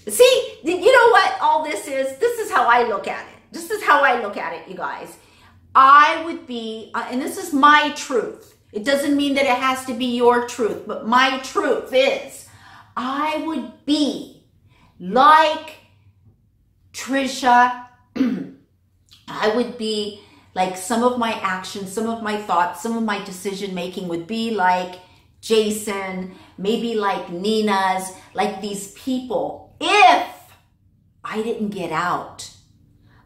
See, you know what all this is? This is how I look at it. This is how I look at it, you guys. I would be, and this is my truth. It doesn't mean that it has to be your truth, but my truth is, I would be like Trisha. I would be like some of my actions, some of my thoughts, some of my decision making would be like Jason, maybe like Nina's, like these people. If I didn't get out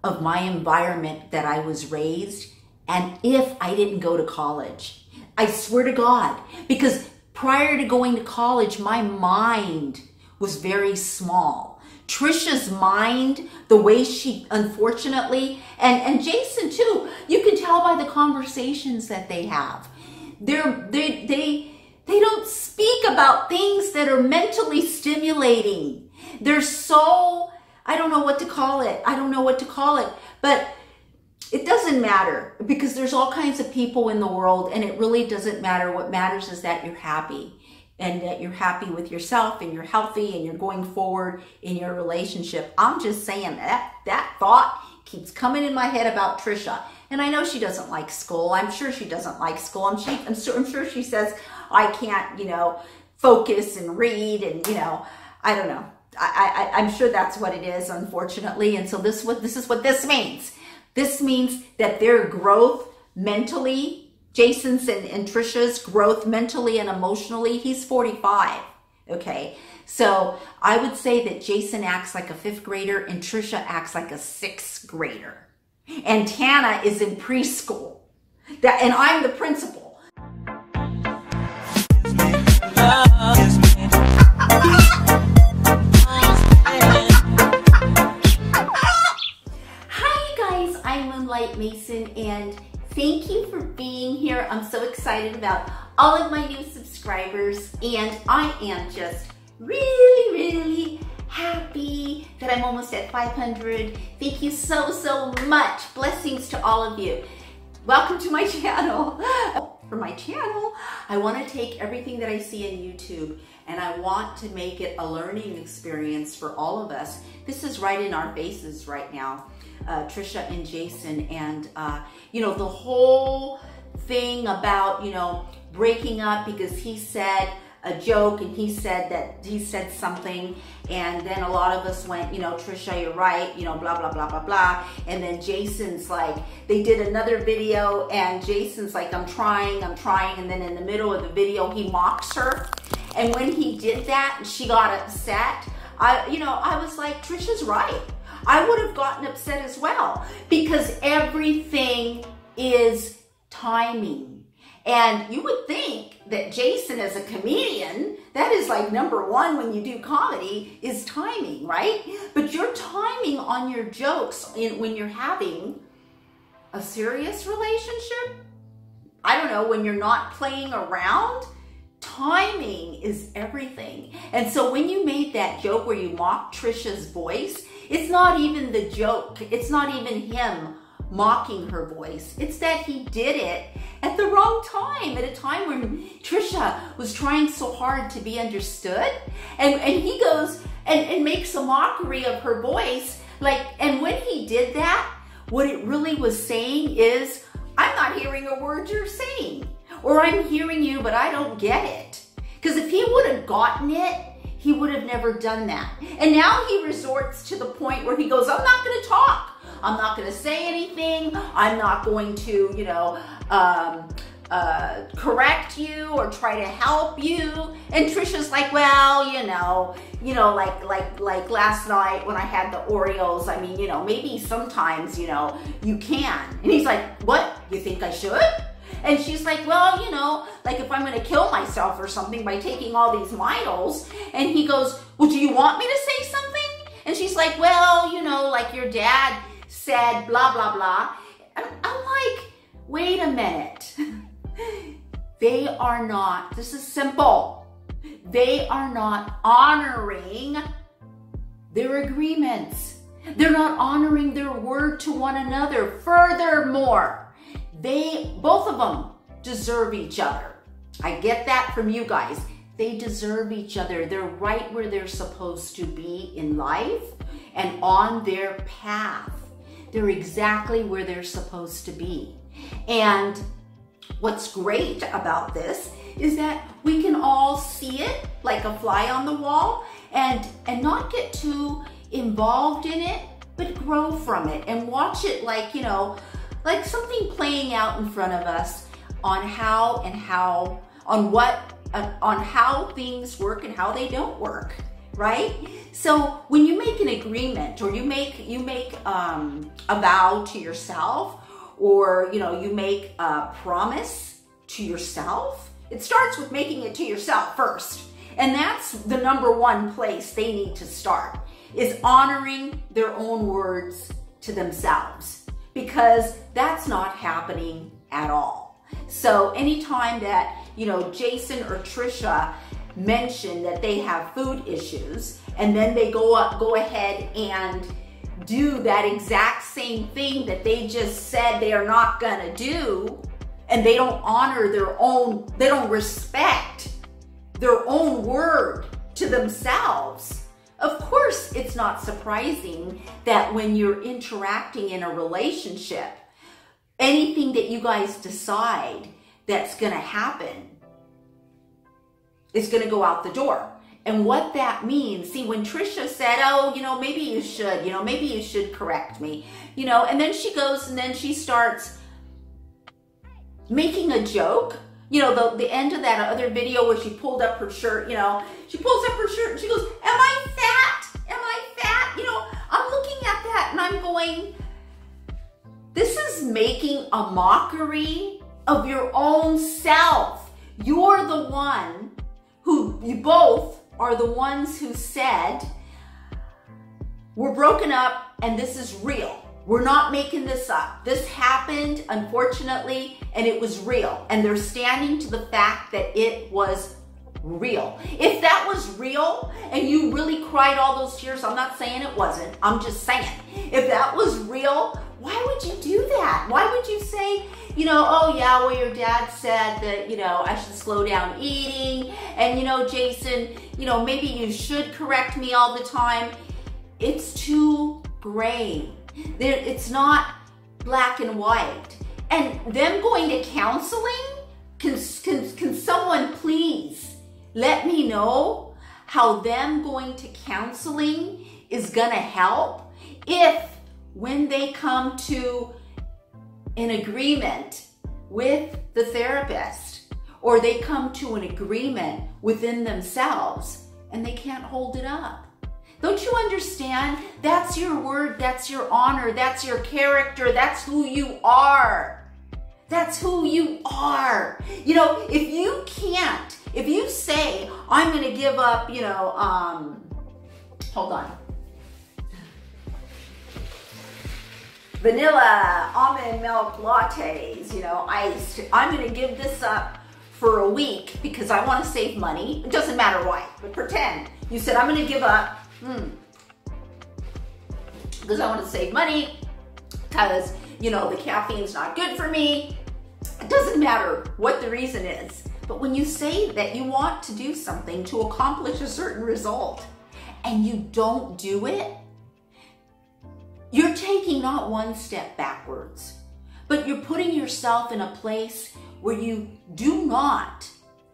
of my environment that I was raised, and if I didn't go to college, I swear to God, because prior to going to college, my mind was very small. Trisha's mind, the way she, unfortunately, and Jason too, you can tell by the conversations that they have. They don't speak about things that are mentally stimulating. They're so, I don't know what to call it. I don't know what to call it, but it doesn't matter because there's all kinds of people in the world and it really doesn't matter. What matters is that you're happy and that you're happy with yourself and you're healthy and you're going forward in your relationship. I'm just saying that thought keeps coming in my head about Trisha. And I know she doesn't like school. I'm sure she doesn't like school. I'm sure she says, I can't, focus and read and, I don't know. I'm sure that's what it is, unfortunately. And so this is what this means. This means that their growth mentally, Jason's and Trisha's growth mentally and emotionally, he's 45, okay? So I would say that Jason acts like a 5th grader and Trisha acts like a 6th grader. And Tana is in preschool. And I'm the principal. I'm Moonlight Mason and thank you for being here. I'm so excited about all of my new subscribers and I am just really happy that I'm almost at 500. Thank you so much. Blessings to all of you. Welcome to my channel. For my channel, I want to take everything that I see in YouTube and I want to make it a learning experience for all of us. This is right in our faces right now. Trisha and Jason and the whole thing about breaking up because he said a joke and he said something and then a lot of us went Trisha, you're right, blah blah blah, and then Jason's like, they did another video and Jason's like, I'm trying, and then in the middle of the video he mocks her, and when he did that and she got upset, I was like, Trisha's right. I would have gotten upset as well because everything is timing. And you would think that Jason as a comedian, that is like #1 when you do comedy is timing, right? But your timing on your jokes when you're having a serious relationship, I don't know, when you're not playing around, timing is everything. And so when you made that joke where you mocked Trisha's voice, it's not even the joke. It's not even him mocking her voice. It's that he did it at the wrong time, at a time when Trisha was trying so hard to be understood. And he goes and makes a mockery of her voice. And when he did that, what it really was saying is, I'm not hearing a word you're saying. Or I'm hearing you, but I don't get it. Because if he would have gotten it, he would have never done that. And now he resorts to the point where he goes, I'm not going to talk. I'm not going to say anything. I'm not going to, correct you or try to help you. And Trisha's like, well, like last night when I had the Oreos, I mean, maybe sometimes, you can. And he's like, what? You think I should? And she's like, well, like if I'm going to kill myself or something by taking all these Miles. And he goes, well, do you want me to say something? And she's like, well, like your dad said, blah, blah, blah. And I'm like, wait a minute. They are not, this is simple. They are not honoring their agreements. They're not honoring their word to one another. Furthermore, both of them deserve each other. I get that from you guys. They deserve each other. They're right where they're supposed to be in life and on their path. They're exactly where they're supposed to be. And what's great about this is that we can all see it like a fly on the wall and not get too involved in it, but grow from it and watch it like, you know, like something playing out in front of us on how things work and how they don't work, right? So when you make an agreement or you make a vow to yourself, or you know, you make a promise to yourself, it starts with making it to yourself first. And that's the number one place they need to start, is honoring their own words to themselves, because that's not happening at all. So anytime that, you know, Jason or Trisha mention that they have food issues, and then they go ahead and do that exact same thing that they just said they are not gonna do, and they don't honor their own, they don't respect their own word to themselves. Of course, it's not surprising that when you're interacting in a relationship, anything that you guys decide that's gonna happen is gonna go out the door. And what that means, see, when Trisha said, oh, you know, maybe you should correct me, you know, and then she goes and then she starts making a joke. You know, the end of that other video where she pulled up her shirt, you know, she pulls up her shirt and she goes, am I fat? Am I fat? You know, I'm looking at that and I'm going, this is making a mockery of your own self. You're the one who, you both are the ones who said, we're broken up and this is real. We're not making this up. This happened, unfortunately, and it was real. And they're standing to the fact that it was real. If that was real and you really cried all those tears, I'm not saying it wasn't, I'm just saying, if that was real, why would you do that? Why would you say, you know, oh yeah, well your dad said that, you know, I should slow down eating, and you know, Jason, you know, maybe you should correct me all the time. It's too gray. It's not black and white. And them going to counseling, can someone please let me know how them going to counseling is gonna help if when they come to an agreement with the therapist, or they come to an agreement within themselves and they can't hold it up. Don't you understand? That's your word, that's your honor, that's your character, that's who you are. That's who you are. You know, if you can't, if you say, I'm gonna give up, you know, hold on. Vanilla almond milk lattes, you know, iced. I'm gonna give this up for a week because I wanna save money. It doesn't matter why, but pretend. You said, I'm gonna give up because I want to save money, because, you know, the caffeine's not good for me. It doesn't matter what the reason is. But when you say that you want to do something to accomplish a certain result and you don't do it, you're taking not one step backwards, but you're putting yourself in a place where you do not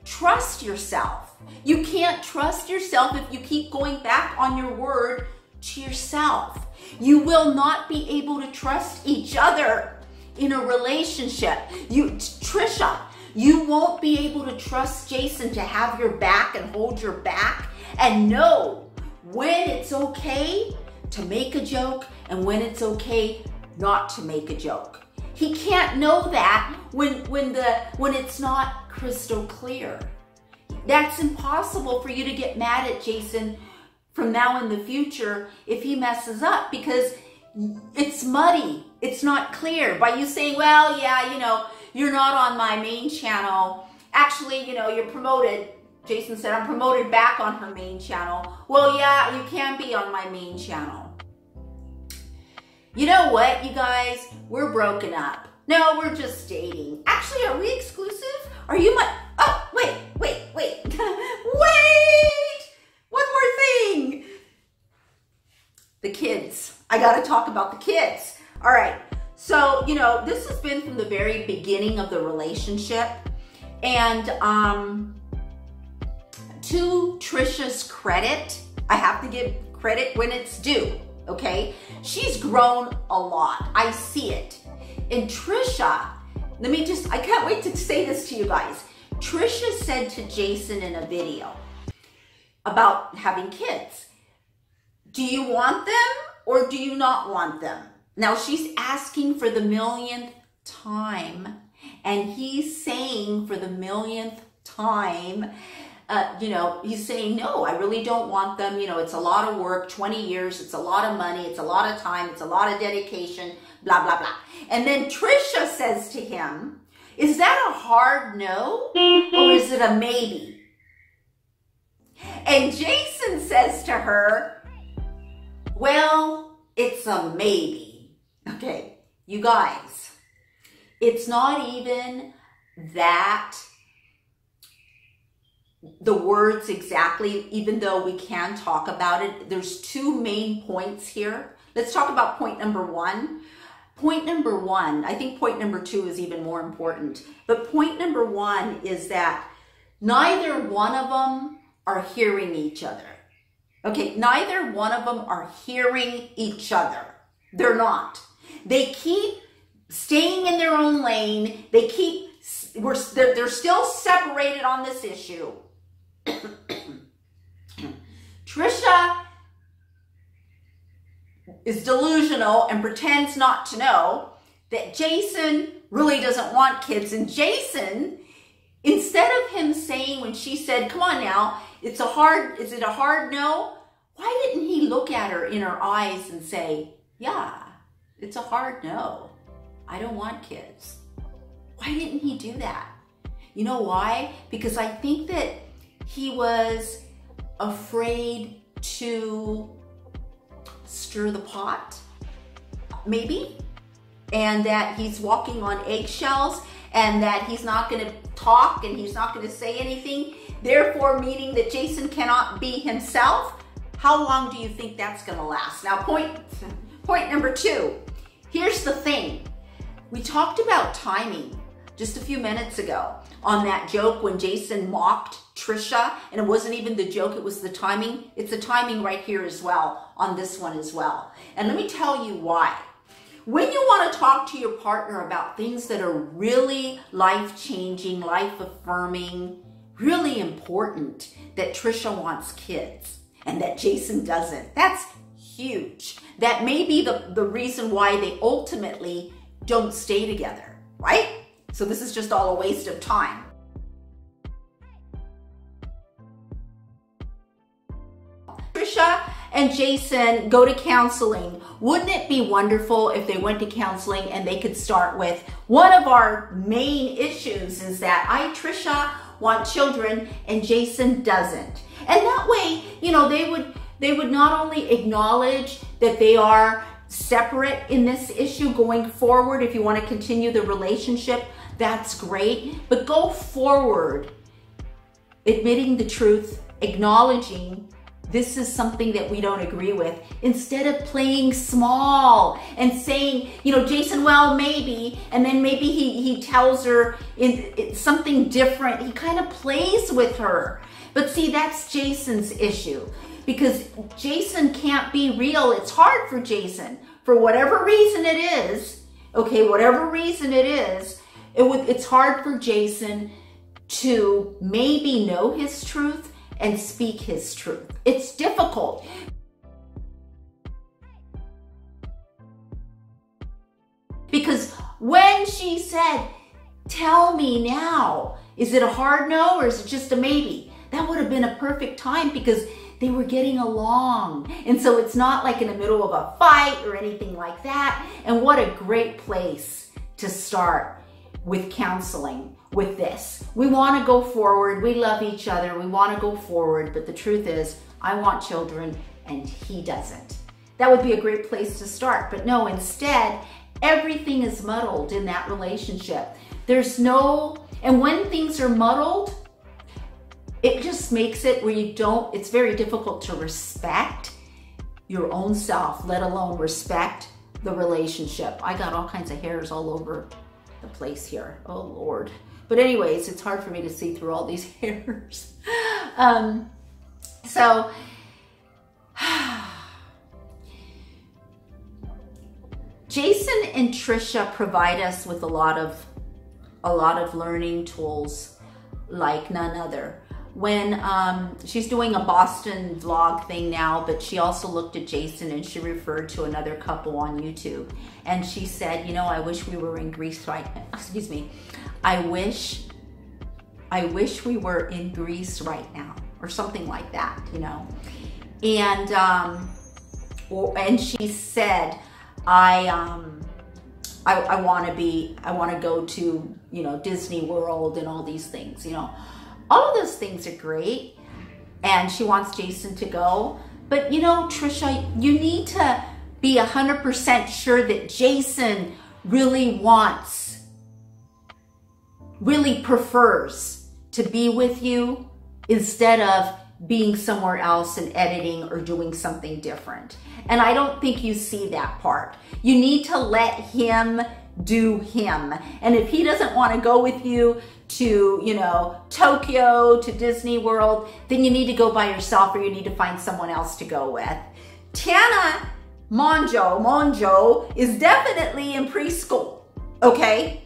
trust yourself. You can't trust yourself if you keep going back on your word to yourself. You will not be able to trust each other in a relationship. Trisha, you won't be able to trust Jason to have your back and hold your back and know when it's okay to make a joke and when it's okay not to make a joke. He can't know that when it's not crystal clear. That's impossible for you to get mad at Jason from now in the future if he messes up, because it's muddy. It's not clear. By you saying, well, yeah, you know, you're not on my main channel. Actually, you know, you're promoted. Jason said, I'm promoted back on her main channel. Well, yeah, you can be on my main channel. You know what, you guys? We're broken up. No, we're just dating. Actually, are we exclusive? Are you my... Oh, wait. wait. Wait! One more thing. The kids. I gotta talk about the kids. All right. So, you know, this has been from the very beginning of the relationship. And to Trisha's credit, I have to give credit when it's due, okay? She's grown a lot. I see it. And Trisha, I can't wait to say this to you guys. Trisha said to Jason in a video about having kids, do you want them or do you not want them? Now she's asking for the millionth time, and he's saying for the millionth time, you know, he's saying, no, I really don't want them. You know, it's a lot of work, 20 years, it's a lot of money, it's a lot of time, it's a lot of dedication, blah, blah, blah. And then Trisha says to him, is that a hard no or is it a maybe? And Jason says to her, well, it's a maybe. Okay, you guys, it's not even that the words exactly, even though we can talk about it. There's two main points here. Let's talk about point number one. Point number one, I think point number two is even more important. But point number one is that neither one of them are hearing each other. Okay, neither one of them are hearing each other. They're not. They keep staying in their own lane. They're still separated on this issue. Trisha is delusional and pretends not to know that Jason really doesn't want kids. And Jason, instead of him saying, when she said, come on now, is it a hard no? Why didn't he look at her in her eyes and say, yeah, it's a hard no. I don't want kids. Why didn't he do that? You know why? Because I think that he was afraid to stir the pot, maybe, and that he's walking on eggshells and that he's not going to talk and he's not going to say anything, therefore meaning that Jason cannot be himself. How long do you think that's going to last? Now, point number two. Here's the thing. We talked about timing just a few minutes ago on that joke when Jason mocked Trisha, and it wasn't even the joke, it was the timing. It's the timing right here as well, on this one as well. And let me tell you why. When you want to talk to your partner about things that are really life-changing, life-affirming, really important, that Trisha wants kids and that Jason doesn't, that's huge. That may be the reason why they ultimately don't stay together, right? So this is just all a waste of time. Trisha and Jason go to counseling. Wouldn't it be wonderful if they went to counseling and they could start with, one of our main issues is that I, Trisha, want children and Jason doesn't. And that way, you know, they would not only acknowledge that they are separate in this issue going forward. If you want to continue the relationship, that's great. But go forward, admitting the truth, acknowledging this is something that we don't agree with, instead of playing small and saying, you know, Jason, well, maybe, and then maybe he tells her it's something different. He kind of plays with her. But see, that's Jason's issue, because Jason can't be real. It's hard for Jason, for whatever reason it is, okay, whatever reason it is, it's hard for Jason to maybe know his truth and speak his truth. It's difficult. Because when she said, tell me now, is it a hard no or is it just a maybe? That would have been a perfect time, because they were getting along. And so it's not like in the middle of a fight or anything like that. And what a great place to start with counseling with this. We want to go forward. We love each other. We want to go forward. But the truth is, I want children and he doesn't. That would be a great place to start. But no, instead, everything is muddled in that relationship. There's no, and when things are muddled, it just makes it where it's very difficult to respect your own self, let alone respect the relationship. I got all kinds of hairs all over the place here. Oh Lord. But anyways, it's hard for me to see through all these hairs. So Jason and Trisha provide us with a lot of learning tools like none other. When she's doing a Boston vlog thing now, but she also looked at Jason and she referred to another couple on YouTube. And she said, you know, I wish we were in Greece right now. Excuse me. I wish we were in Greece right now, or something like that, you know. And she said, I want to go to, you know, Disney World and all these things, you know. All of those things are great, and she wants Jason to go. But, you know, Trisha, you need to be 100% sure that Jason really prefers to be with you instead of being somewhere else and editing or doing something different. And I don't think you see that part. You need to let him do him. And if he doesn't want to go with you to, you know, Tokyo, to Disney World, then you need to go by yourself, or you need to find someone else to go with. Tana Monjo is definitely in preschool, okay?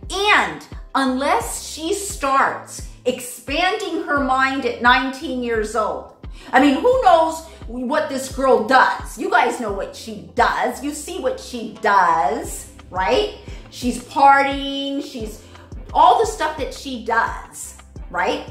And unless she starts expanding her mind at 19 years old, I mean, who knows what this girl does? You guys know what she does. You see what she does, right? She's partying, she's all the stuff that she does, right?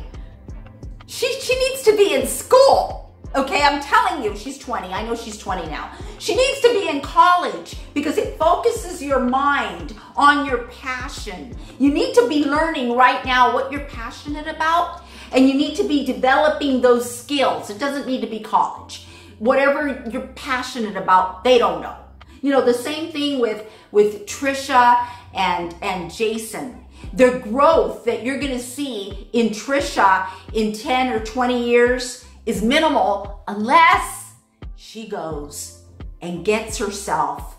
She needs to be in school, okay? I'm telling you, she's 20. I know she's 20 now. She needs to be in college because it focuses your mind on your passion. You need to be learning right now what you're passionate about, and you need to be developing those skills. It doesn't need to be college. Whatever you're passionate about, they don't know. You know, the same thing with Trisha and Jason. The growth that you're going to see in Trisha in 10 or 20 years is minimal unless she goes and gets herself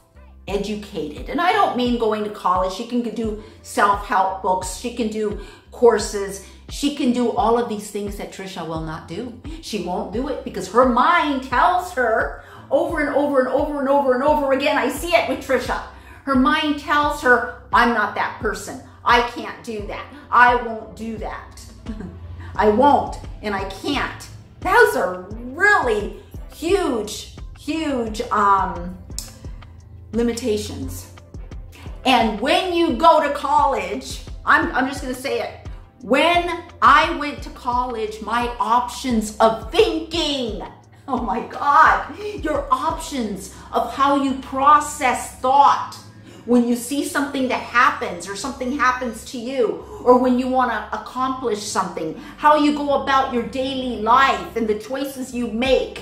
educated. And I don't mean going to college. She can do self-help books. She can do courses. She can do all of these things that Trisha will not do. She won't do it because her mind tells her over and over and over and over and over again. I see it with Trisha. Her mind tells her, I'm not that person. I can't do that. I won't do that. I won't, and I can't. Those are really huge limitations. And when you go to college, I'm just going to say it. When I went to college, my options of thinking, oh my God, your options of how you process thought when you see something that happens or something happens to you, or when you want to accomplish something, how you go about your daily life and the choices you make.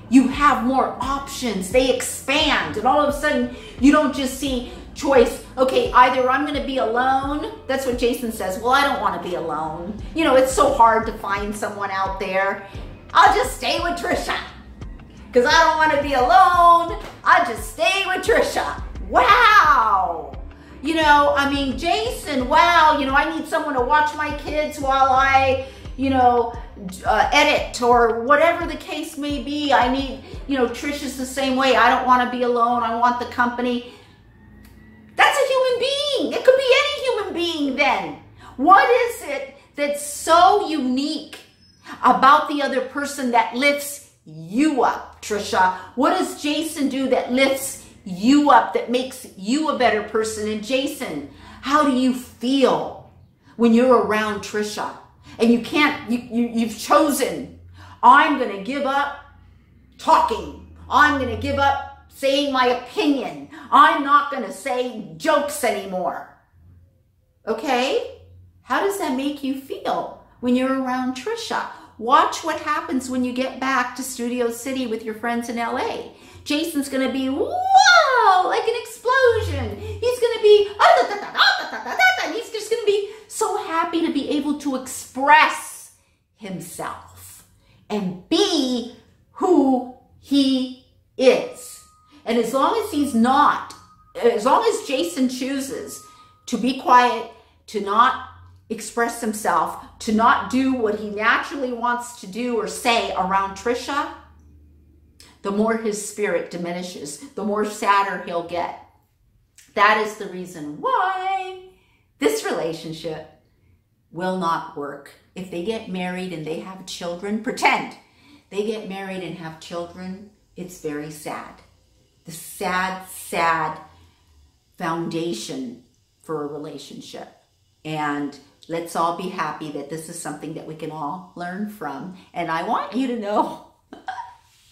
You have more options. They expand, and all of a sudden you don't just see choice, okay, either I'm going to be alone. That's what Jason says. Well, I don't want to be alone. You know, it's so hard to find someone out there. I'll just stay with Trisha because I don't want to be alone. I'll just stay with Trisha. Wow. You know, I mean, Jason, wow, you know, I need someone to watch my kids while I, you know, edit or whatever the case may be. I need, you know, Trisha's the same way. I don't want to be alone. I want the company. That's a human being. It could be any human being then. What is it that's so unique about the other person that lifts you up, Trisha? What does Jason do that lifts you up, that makes you a better person? And Jason, how do you feel when you're around Trisha? And you can't, you've chosen, I'm going to give up talking. I'm going to give up saying my opinion. I'm not going to say jokes anymore. Okay? How does that make you feel when you're around Trisha? Watch what happens when you get back to Studio City with your friends in LA. Jason's going to be, whoa, like an explosion. He's going to be, and he's just going to be so happy to be able to express himself and be who he is. And as long as Jason chooses to be quiet, to not express himself, to not do what he naturally wants to do or say around Trisha, the more his spirit diminishes, the more sadder he'll get. That is the reason why this relationship will not work. If they get married and they have children, pretend they get married and have children, it's very sad. The sad, sad foundation for a relationship. And let's all be happy that this is something that we can all learn from. And I want you to know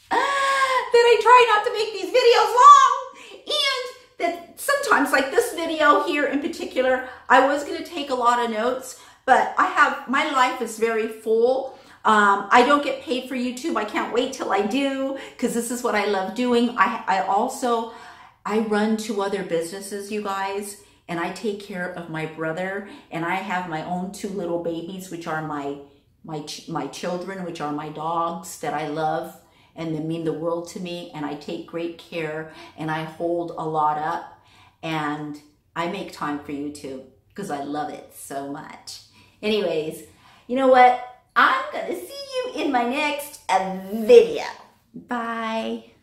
that I try not to make these videos long, and that sometimes, like this video here in particular, I was going to take a lot of notes, but my life is very full. I don't get paid for YouTube. I can't wait till I do, because this is what I love doing. I run 2 other businesses, you guys, and I take care of my brother, and I have my own 2 little babies, which are my children, which are my dogs that I love and they mean the world to me, and I take great care, and I hold a lot up, and I make time for YouTube because I love it so much. Anyways, you know what? I'm gonna see you in my next video. Bye.